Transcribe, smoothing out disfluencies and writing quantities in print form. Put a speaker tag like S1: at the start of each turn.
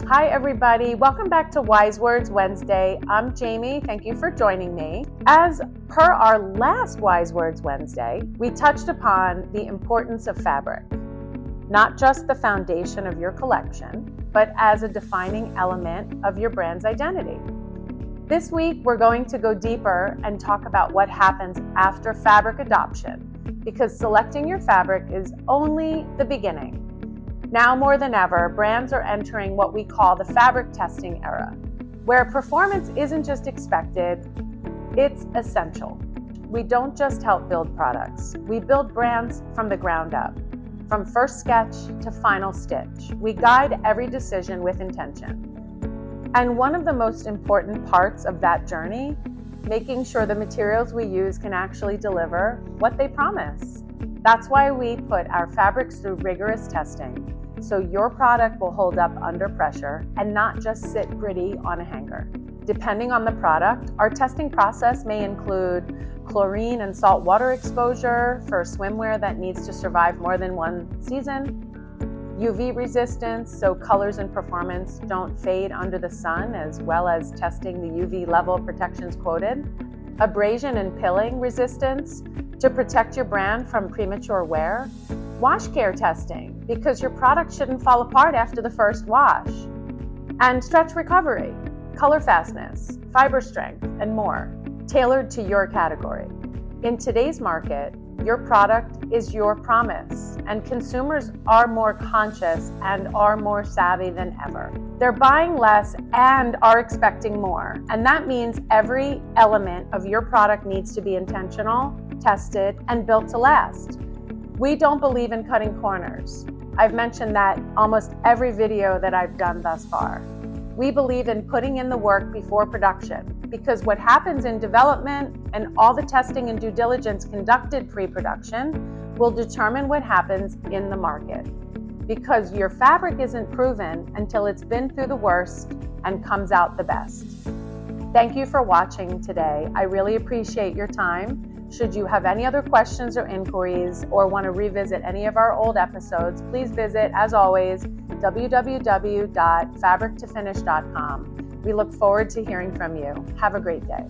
S1: Hi everybody, welcome back to Wise Words Wednesday. I'm Jamie, thank you for joining me. As per our last Wise Words Wednesday, we touched upon the importance of fabric, not just the foundation of your collection, but as a defining element of your brand's identity. This week, we're going to go deeper and talk about what happens after fabric adoption, because selecting your fabric is only the beginning. Now more than ever, brands are entering what we call the fabric testing era, where performance isn't just expected, it's essential. We don't just help build products, we build brands from the ground up. From first sketch to final stitch, we guide every decision with intention. And one of the most important parts of that journey, making sure the materials we use can actually deliver what they promise. That's why we put our fabrics through rigorous testing, so your product will hold up under pressure and not just sit pretty on a hanger. Depending on the product, our testing process may include chlorine and salt water exposure for swimwear that needs to survive more than one season, UV resistance so colors and performance don't fade under the sun, as well as testing the UV level protections quoted, abrasion and pilling resistance to protect your brand from premature wear, wash care testing because your product shouldn't fall apart after the first wash, and stretch recovery, color fastness, fiber strength, and more, tailored to your category. In today's market, your product is your promise, and consumers are more conscious and are more savvy than ever. They're buying less and are expecting more, and that means every element of your product needs to be intentional, tested, and built to last. We don't believe in cutting corners. I've mentioned that almost every video that I've done thus far. We believe in putting in the work before production, because what happens in development and all the testing and due diligence conducted pre-production will determine what happens in the market. Because your fabric isn't proven until it's been through the worst and comes out the best. Thank you for watching today. I really appreciate your time. Should you have any other questions or inquiries or want to revisit any of our old episodes, please visit, as always, www.fabrictofinish.com. We look forward to hearing from you. Have a great day.